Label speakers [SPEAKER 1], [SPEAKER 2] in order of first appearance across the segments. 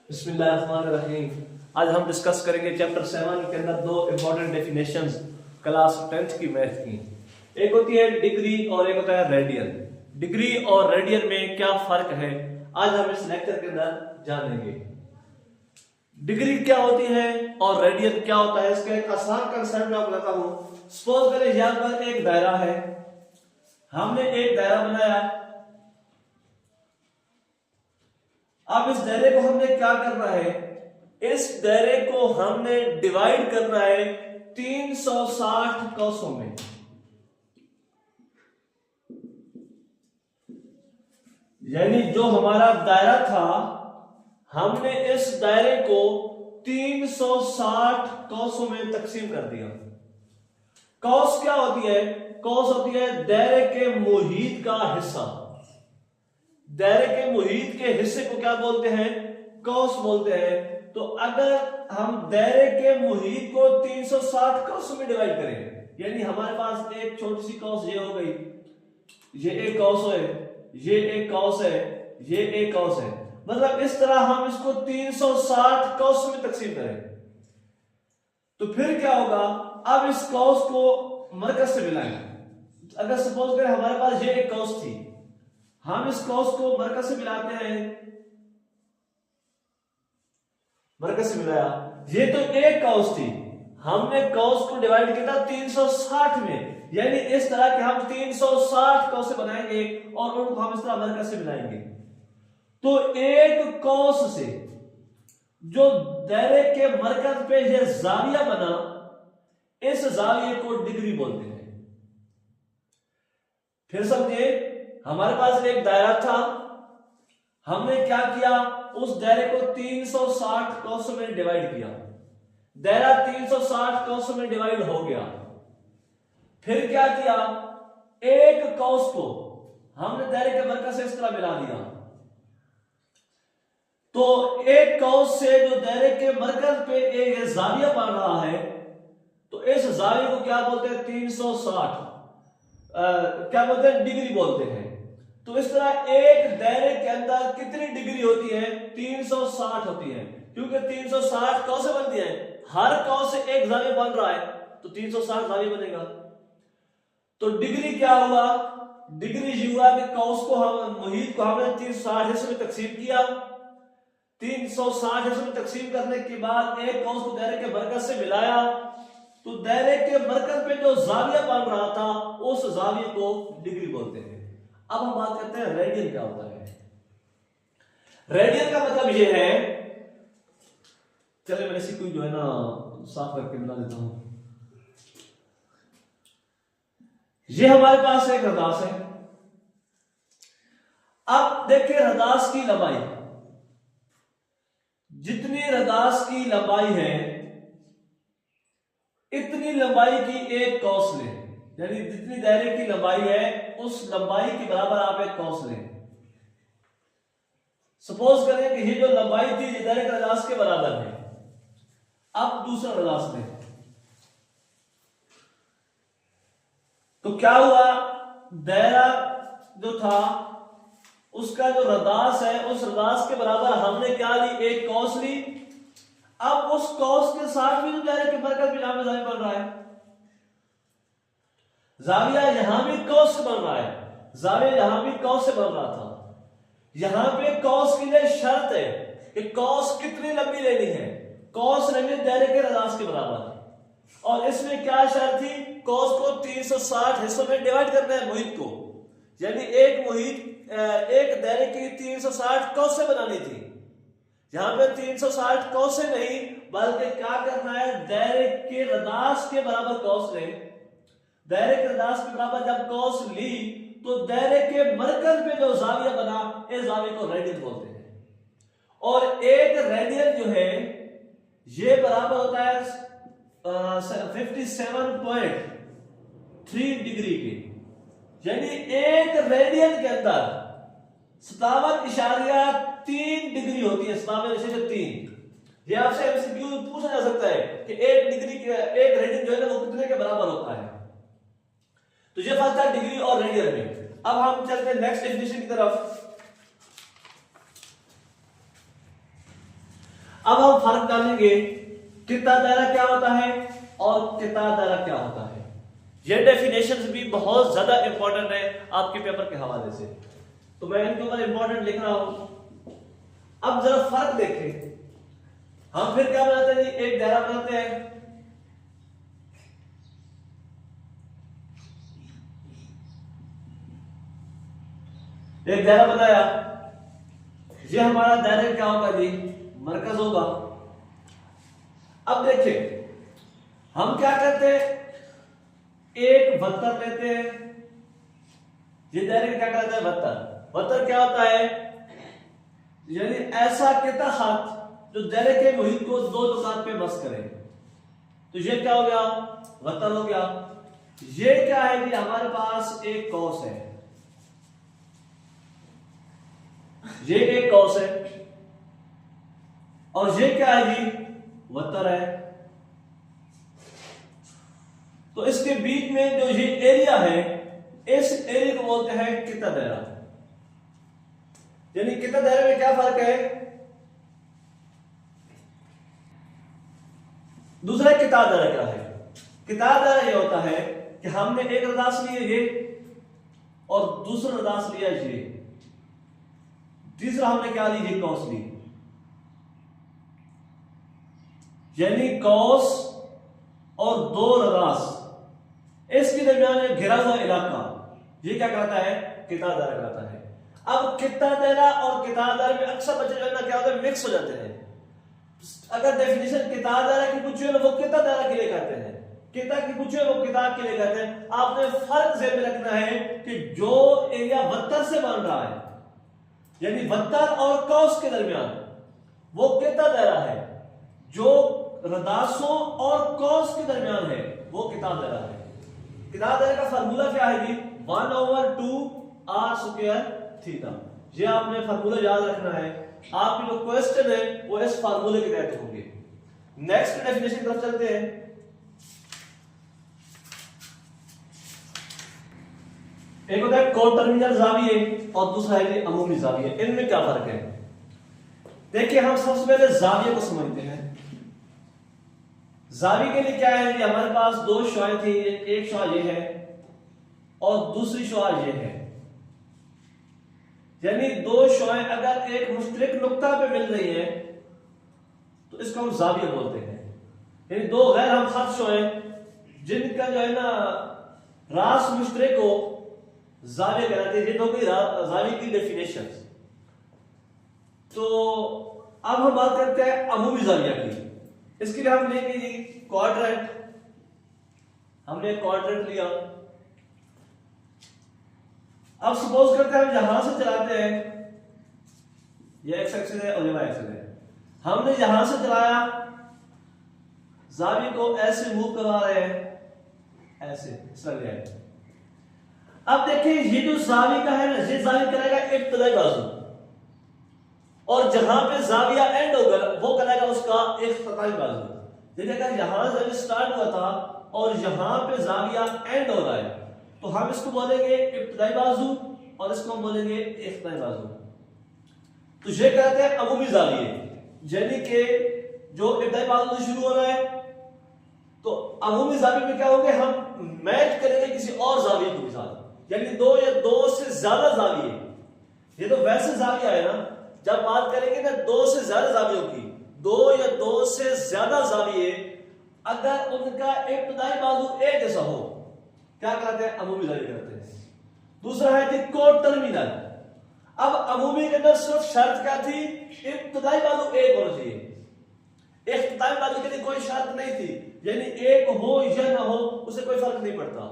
[SPEAKER 1] बिस्मिल्लाहिर्रहमानिर्रहीम। आज हम डिस्कस करेंगे चैप्टर 7 के अंदर दो इंपॉर्टेंट डेफिनेशंस क्लास 10th की मैथ की। एक होती है डिग्री और एक होता है रेडियन। डिग्री और रेडियन में क्या फर्क है आज हम इस लेक्चर के अंदर जानेंगे। डिग्री क्या होती है और रेडियन क्या होता है, इसका एक आसान कंसेप्ट मैं आपको बताता हूं। सपोज करें यहां पर एक दायरा है, हमने एक दायरा बनाया। अब इस दायरे को हमने क्या करना है, इस दायरे को हमने डिवाइड करना है 360 कोसों में। यानी जो हमारा दायरा था हमने इस दायरे को 360 कोसों में तकसीम कर दिया। कौस क्या होती है? कौस होती है दायरे के मुहीत का हिस्सा। दायरे के मुहीत के हिस्से को क्या बोलते हैं? कौस बोलते हैं। तो अगर हम दायरे के मुहीत को 360 कौसों में डिवाइड करें, यानी हमारे पास एक छोटी सी कौस ये हो गई, ये एक कौस है, ये एक कौस है, ये एक कौस है, मतलब इस तरह हम इसको 360 कौसों में तकसीम करें तो फिर क्या होगा? अब इस कौस को मरकज से मिलाएं। अगर सपोज करें हमारे पास ये एक कौस थी, हम इस कौस को मरकज से मिलाते हैं, मरकज से मिलाया, ये तो एक कौस थी, हमने कौस को डिवाइड किया था 360 में, यानी इस तरह के हम 360 कौसे बनाएंगे और उनको हम इस तरह मरकज से मिलाएंगे। तो एक कौस से जो दायरे के मरकज पे ये जाविया बना, इस जाविये को डिग्री बोलते हैं। फिर समझिए, हमारे पास एक दायरा था, हमने क्या किया, उस दायरे को 360 कौसों में डिवाइड किया। दायरा 360 कौसों में डिवाइड हो गया। फिर क्या किया, एक कौस को हमने दायरे के मरकज से इस तरह मिला दिया। तो एक कौस से जो दायरे के मरकज पे एक जाविया बन रहा है, तो इस जाविये को क्या बोलते हैं? 360 क्या बोलते हैं? डिग्री बोलते हैं। तो इस तरह एक दायरे के अंदर कितनी डिग्री होती है? 360 होती है, क्योंकि 360 कौसे बनती है, हर कौस से एक जाविया बन रहा है तो 360 जाविया बनेगा। तो डिग्री क्या हुआ? डिग्री ये हुआ कि कौस को हम मुहीत को हमने 360 हिस्सों में तकसीम किया। 360 हिस्सों में तकसीम करने के बाद एक कौस को दायरे के मरकज से मिलाया, तो दायरे के मरकज पे जो जाविया बन रहा था उस जाविये को डिग्री बोलते हैं। अब हम बात करते हैं रेडियन क्या होता है। रेडियन का मतलब ये है, चलिए मैं इसी को जो है ना साफ करके बना देता हूं। ये हमारे पास एक रदास है। अब देखिए रदास की लंबाई, जितनी रदास की लंबाई है इतनी लंबाई की एक कौस लें, यानी जितनी दायरे की लंबाई है उस लंबाई के बराबर आप एक कौस लें। सपोज करें कि ये जो लंबाई थी ये दायरे के रदास के बराबर है। अब दूसरा रदास लें, तो क्या हुआ, दायरा जो था उसका जो रदास है उस रदास के बराबर हमने क्या ली? एक कौस ली। अब उस कौस के साथ भी जो दायरे के मरकज में जाविया बन रहा है, जाविया यहां भी कौस से बन रहा है, जाविया यहां भी कौस से बन रहा था। यहां पे कौस के लिए शर्त है कि कौस कितनी लंबी लेनी है, कौस लेनी दायरे के रदास के बराबर। और इसमें क्या शर्त थी? कौस को 360 हिस्सों में डिवाइड करना है मुहीत को, यानी एक मुहीत एक दायरे की 360 कौसे बनानी थी। यहां पे 360 कौसे नहीं बल्कि क्या करना है, दायरे के रदास के बराबर कौस ले। दायरे के रदास के बराबर जब कौस ली तो दायरे के मरकज पे जो जाविया बना, इस जाविये को रेडियन बोलते हैं। और एक रेडियन जो है ये बराबर होता है 57.3 डिग्री के, यानी एक रेडियन के अंदर 57.3 डिग्री होती है। 57.3 ये आपसे एमसीक्यू पूछा जा सकता है कि एक डिग्री के एक रेडियन जो है ना वो कितने के बराबर होता है। तो ये फर्क था डिग्री और रेडियन में। अब हम चलते हैं नेक्स्ट डेफिनेशन की तरफ। अब हम फर्क डालेंगे कितना दायरा क्या होता है और कितना दायरा क्या होता है। ये डेफिनेशंस भी बहुत ज्यादा इंपॉर्टेंट है आपके पेपर के हवाले से, तो मैं इनके ऊपर इंपॉर्टेंट लिख रहा हूं। अब जरा फर्क देखें, हम फिर क्या बनाते हैं जी, एक दायरा बनाते हैं। एक दायरा बनाया, ये हमारा दायरा क्या होगा जी, मरकज होगा। अब देखिए हम क्या करते हैं, एक वत्तर लेते हैं। ये दायरे क्या कहता है, वत्तर। वत्तर क्या होता है, यानी ऐसा कितना हाथ जो दायरे के मुहित को दो नुकात पे बस करे। तो ये क्या हो गया, वत्तर हो गया। ये क्या है कि हमारे पास एक कौस है, ये एक कौस है, और ये क्या है जी, वत्तर है। तो इसके बीच में जो ये एरिया है, इस एरिया को बोलते हैं कितना दायरा। यानी कितना दायरे में क्या फर्क है। दूसरा किताब दायरा क्या है, किताब दायरा ये होता है कि हमने एक रदास लिया ये और दूसरा रदास लिया ये, तीसरा हमने क्या ली, ये कौस ली। यानी कौस और दो रदास, इसके दरमियान एक घिरा हुआ इलाका, ये क्या कहता है, किताब दायरा कहता है। अब कितना दायरा और किताब दायरा में अक्सर बच्चे जो है ना क्या होता है, मिक्स हो जाते हैं। अगर डेफिनेशन किताब दायरा की पूछी हो वो कितना दायरा के लिए कहते हैं, किताब की पूछी हो वो किताब के लिए कहते हैं। आपने फर्क ज़हन में रखना है कि जो एरिया वत्तर से बन रहा है, यानी वत्तर और कौस के दरमियान वो कितना दायरा है, जो रदासों और कौस के दरमियान है वो किताब दायरा है। किताब दायरे का फार्मूला क्या है जी, 1/2 r स्क्वायर थीटा। ये आपने फार्मूला याद रखना है, आपके जो क्वेश्चन है वो इस फार्मूले के तहत होंगे। नेक्स्ट डेफिनेशन की तरफ चलते हैं। एक होता है को टर्मिनल जाविये और दूसरा है अमूमी जाविये। इनमें क्या फर्क है, देखिए हम सबसे पहले जाविये को समझते हैं। जावी के लिए क्या है कि हमारे पास दो शुआएं थी, एक शुआ ये है और दूसरी शुआ ये है। यानी दो शुआएं अगर एक मुश्तरक नुक्ता पे मिल रही है तो इसको हम जाविया बोलते हैं। यानी दो गैर हमखाब शुआएं जिनका जो है ना रास मुश्तरक हो, जाविया कहलाते हैं। ये तो कोई जावी की डेफिनेशन। तो अब हम बात करते हैं अमूमी जाविया की। इसके लिए हम लेंगे जी क्वाड्रेंट। हमने क्वाड्रेंट लिया। अब सपोज करते हैं हम यहां से चलाते हैं, ये एक्स एक्सिस है और ये वाई एक्सिस है। हमने यहां से चलाया, जावी को ऐसे मूव करवा रहे हैं, ऐसे इस तरह है। अब देखिए ये जो जावी का है ना, ये जावी करेगा इब्तिदाई बाजू, और जहां पे जाविया एंड होगा वो करेगा उसका इख्तितामी बाजू। देखिएगा यहां से स्टार्ट हुआ था और यहां पे जाविया एंड हो रहा है, तो हम इसको बोलेंगे इब्तिदाई बाजू और इसको हम बोलेंगे इख्तितामी बाजू। तो ये कहते हैं अमूमी जाविये, यानी कि जो इब्तिदाई बाजू से शुरू हो रहा है तो अमूमी जाविये में क्या होंगे, हम मैच करेंगे किसी और जाविये के साथ, यानी दो या दो से ज्यादा जाविये। ये तो वैसे जाविया है ना, जब बात करेंगे ना दो से ज्यादा जावियों की, दो या दो से ज्यादा जाविये अगर उनका इब्तिदाई बाजू एक जैसा हो, क्या कहते हैं, अमूमी जाविया कहते हैं। दूसरा है कि को टर्मिनल। अब अमूमी के अंदर सिर्फ शर्त क्या थी, इब्तिदाई बाजू एक होना चाहिए, इख्तितामी बाजू के लिए कोई शर्त नहीं थी, यानी एक हो या ना हो उसे कोई फर्क नहीं पड़ता।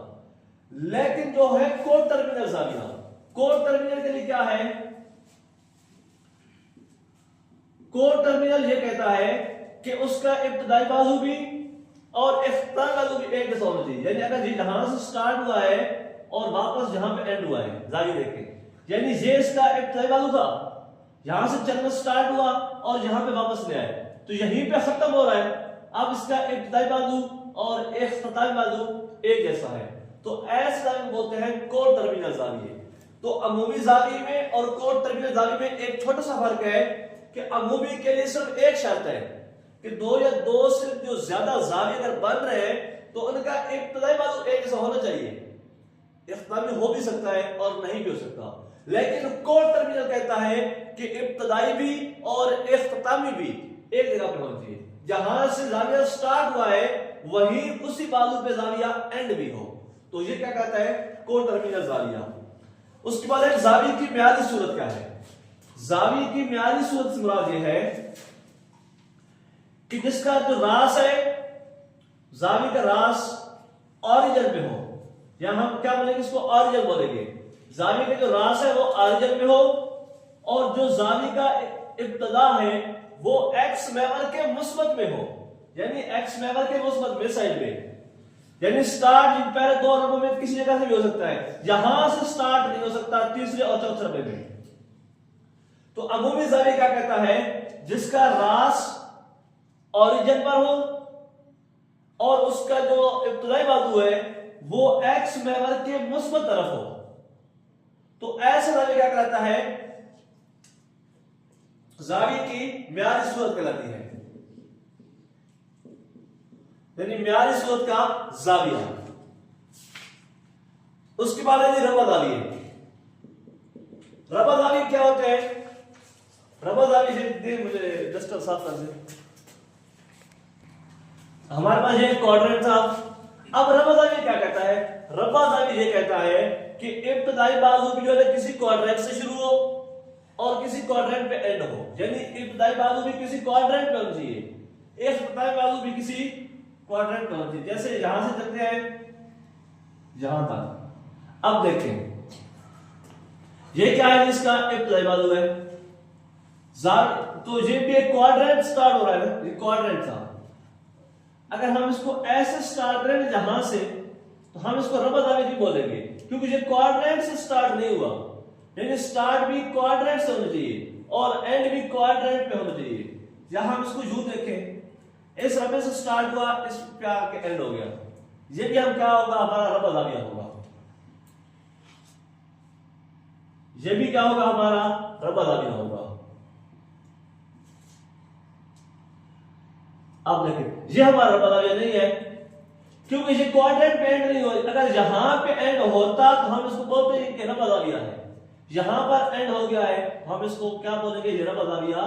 [SPEAKER 1] लेकिन जो है को टर्मिनल जाविया, को टर्मिनल के लिए क्या है, को टर्मिनल ये कहता है कि उसका इब्तिदाई बाजू भी और इख्तितामी बाजू भी एक जैसा होना चाहिए। यानी अगर यहां से स्टार्ट हुआ है और वापस यहां पे एंड हुआ है, जाविया देखें, यानी ये इसका इब्तिदाई बाजू था, यहां से चलना स्टार्ट हुआ और यहां पे वापस ले आए, तो यहीं पे खत्म हो रहा है। अब इसका इब्तिदाई बाजू और इख्तितामी बाजू एक जैसा है, तो ऐसा हम बोलते हैं को टर्मिनल जाविये। तो अमूमी जाविये में और को टर्मिनल जाविये में एक छोटा सा फर्क है कि अमूमी के लिए सिर्फ एक शर्त है कि दो या दो से जो ज्यादा जाविये अगर बन रहे हैं तो उनका इब्तिदाई बाजू एक जैसा होना चाहिए। इख्तितामी हो भी सकता है और नहीं भी हो सकता, लेकिन कोर टर्मिनल कहता है कि इब्तिदाई भी और इख्तितामी भी एक जगह पे होना चाहिए। जहां से जाविया स्टार्ट हुआ है वही उसी बाजू पे जाविया एंड भी हो, तो ये क्या कहता है, कोर टर्मिनल जाविया। उसके बाद एक जाविये की मियादी सूरत क्या है? जाविये की मियादी सूरत से मुराद ये है कि जिसका जो रास है, जाविये का रास ऑरिजिन में हो, या हम क्या बोलेंगे, इसको ऑरिजिन बोलेंगे। जाविये का जो रास है वो ऑरिजिन में हो और जो जाविये का इब्तिदा है वो एक्स महवर के मुस्बत में हो, यानी एक्स महवर के मुस्बत में साइड में, यानी स्टार्ट पहले दो रबों में किसी जगह से भी हो सकता है, यहां से स्टार्ट नहीं हो सकता तीसरे और चौथे रबे में। तो अमूमी जाविया क्या कहता है, जिसका रास ऑरिजिन पर हो और उसका जो इब्तिदाई बाजू है वो एक्स महवर के मुस्बत तरफ हो, तो ऐसे जाविया क्या कहलाता है, जाविये की मियादी सूरत कहलाती है, यानी मियादी सूरत का जाविया। उसके बाद है रबा जाविये। रबा जाविये क्या होते हैं? रबा जाविये मुझे डस्टर साफ कर दे। हमारे पास ये क्वाड्रेंट था। अब रबा जाविया क्या कहता है? रबा जाविया ये कहता है कि इब्तिदाई बाजू भी जो है किसी क्वाड्रेंट से शुरू हो और किसी क्वाड्रेंट पे एंड हो, यानी इब्तिदाई बाजू भी किसी क्वाड्रेंट पे होनी चाहिए, इख्तितामी बाजू भी किसी क्वाड्रेंट पे होनी चाहिए। जैसे यहां से चलते हैं यहां तक। अब देखें ये क्या है, इसका इब्तिदाई बाजू है, तो ये भी एक क्वाड्रेंट स्टार्ट हो रहा है ना, ये क्वाड्रेंट था। अगर हम इसको ऐसे स्टार्ट करें यहां से तो हम इसको रबा जाविया नहीं बोलेंगे, क्योंकि ये क्वाड्रेंट से स्टार्ट नहीं हुआ, यानी स्टार्ट भी क्वाड्रेंट से होना चाहिए और एंड भी क्वाड्रेंट पे होना चाहिए। यहां हम इसको यूं देखें, इस रबे से स्टार्ट हुआ, इस पे आके एंड हो गया, ये भी हम क्या होगा, हमारा रबा जाविया होगा, ये भी क्या होगा, हमारा रबा जाविया होगा। अब देखें ये हमारा रबा जाविया नहीं है, क्योंकि ये क्वाड्रेंट पे एंड नहीं हो। अगर यहां पे एंड होता तो हम इसको बोलते हैं कि रबा जाविया है, यहां पर एंड हो गया है, हम इसको क्या बोलेंगे, ये रबा जाविया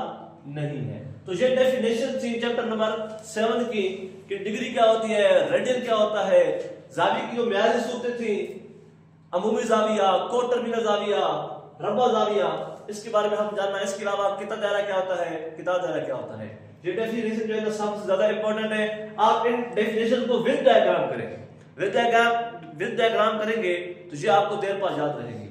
[SPEAKER 1] नहीं है। तो ये डेफिनेशन थी चैप्टर नंबर 7 की कि डिग्री क्या होती है, रेडियन क्या होता है, जाविये की जो मियादी सूरतें थी, अमूमी जाविया, कोर टर्मिनल जाविया, रबा जाविया, इसके बारे में हम जानना। इसके अलावा कितना दायरा क्या होता है, कितना दायरा क्या होता है, ये डेफिनेशन जो है सबसे ज्यादा इंपॉर्टेंट है। आप इन डेफिनेशन को विद डायग्राम करें, विद डायग्राम करेंगे तो ये आपको देर पर याद रहेंगे।